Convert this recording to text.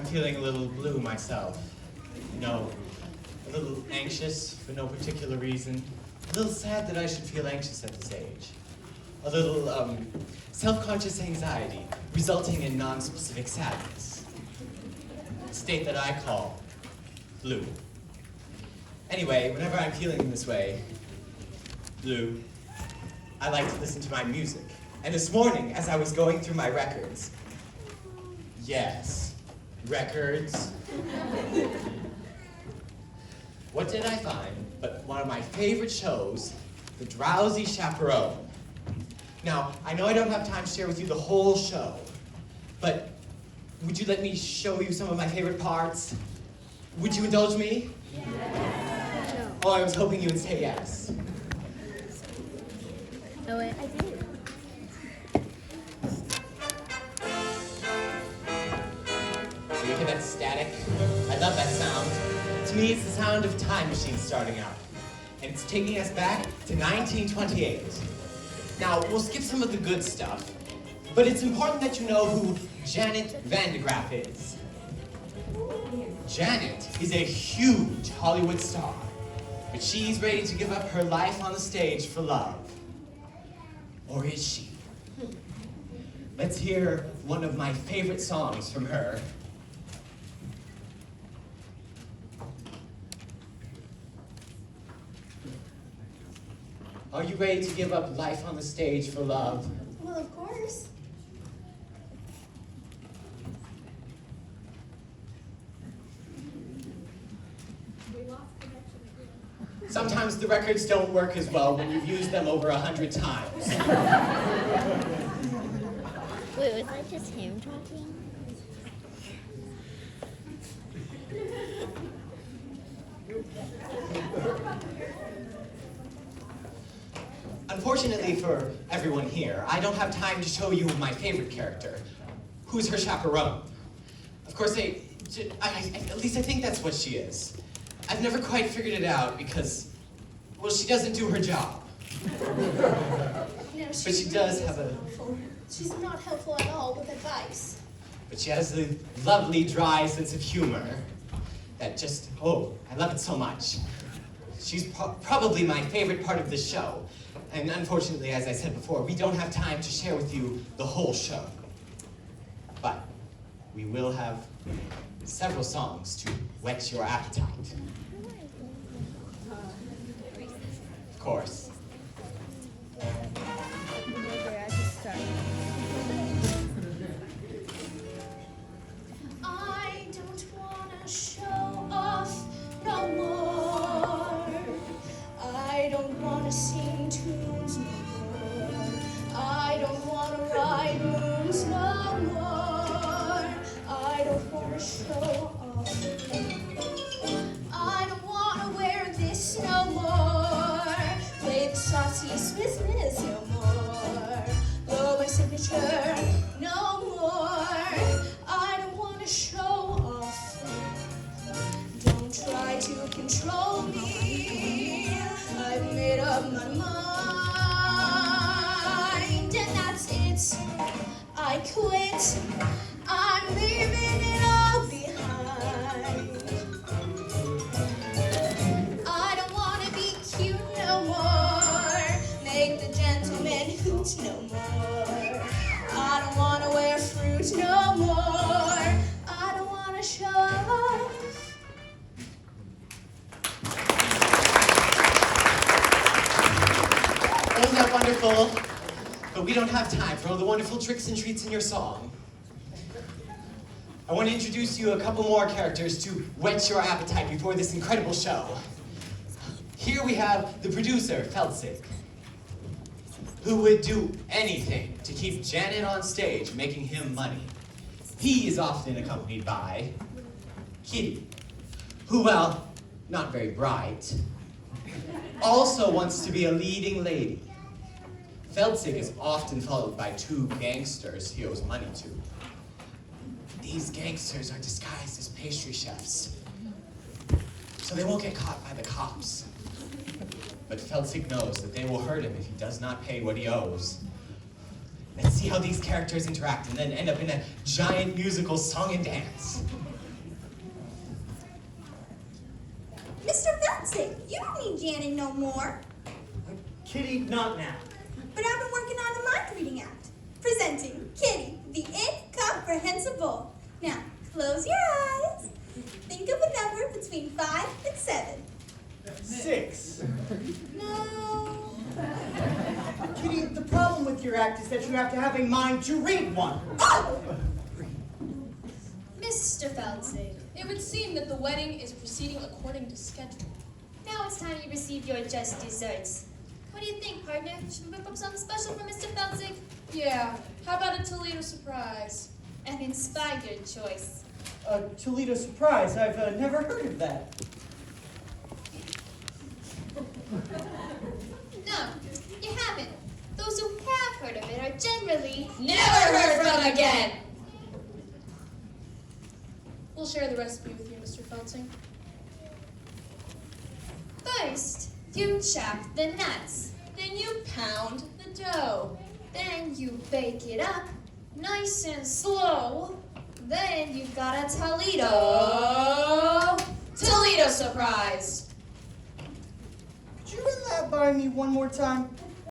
feeling a little blue myself. You know, a little anxious for no particular reason. A little sad that I should feel anxious at this age. A little, self-conscious anxiety resulting in non-specific sadness. A state that I call blue. Anyway, whenever I'm feeling this way, blue, I like to listen to my music. And this morning, as I was going through my records, yes, records, what did I find but one of my favorite shows, The Drowsy Chaperone. Now, I know I don't have time to share with you the whole show, but would you let me show you some of my favorite parts? Would you indulge me? Yes. Oh, I was hoping you would say yes. Oh, wait, I did. So you hear that static? I love that sound. To me, it's the sound of time machines starting up. And it's taking us back to 1928. Now, we'll skip some of the good stuff, but it's important that you know who Janet Van de Graaff is. Janet is a huge Hollywood star, but she's ready to give up her life on the stage for love. Or is she? Let's hear one of my favorite songs from her. Are you ready to give up life on the stage for love? Well, of course. Sometimes the records don't work as well when you've used them over 100 times. Wait, was that just him talking? Unfortunately for everyone here, I don't have time to show you my favorite character, who's her chaperone. Of course, at least I think that's what she is. I've never quite figured it out because, well, she doesn't do her job. No, But she does have a... helpful. She's not helpful at all with advice. But she has a lovely, dry sense of humor that just, oh, I love it so much. She's probably my favorite part of the show. And unfortunately, as I said before, we don't have time to share with you the whole show. But we will have several songs to whet your appetite. Of course. I don't want to show off no more. I don't want to sing tunes no more. I don't want to ride moons no more. I don't want to show off. I don't want to wear this no more. Play the saucy Swiss Miss no more. Blow my signature no more. I don't want to show off. Don't try to control me. I've made up my mind, and that's it. I quit. I'm leaving it all behind. I don't want to be cute no more. Make the gentleman hoot no more. I don't want to wear fruit no more. I don't want to show off. Wasn't that wonderful? But we don't have time for all the wonderful tricks and treats in your song. I want to introduce you a couple more characters to whet your appetite before this incredible show. Here we have the producer, Feltzig, who would do anything to keep Janet on stage, making him money. He is often accompanied by Kitty, who, well, not very bright, also wants to be a leading lady. Feltzig is often followed by two gangsters he owes money to. These gangsters are disguised as pastry chefs, so they won't get caught by the cops. But Feltzig knows that they will hurt him if he does not pay what he owes. Let's see how these characters interact and then end up in a giant musical song and dance. Felton, you don't need Janet no more. Kitty, not now. But I've been working on a mind reading act. Presenting Kitty, the incomprehensible. Now, close your eyes. Think of a number between 5 and 7. 6. No. Kitty, the problem with your act is that you have to have a mind to read one. Oh! Mr. Felton, It would seem that the wedding is proceeding according to schedule. now it's time you receive your just desserts. What do you think, partner? Should we whip up something special for Mr. Felton? Yeah, how about a Toledo surprise? An inspired choice. A Toledo surprise. I've never heard of that. No, you haven't. Those who have heard of it are generally Never heard from again! We'll share the recipe with you, Mr. Felton. First, you chop the nuts. Then you pound the dough. Then you bake it up, nice and slow. Then you've got a Toledo surprise! Could you run that by me one more time?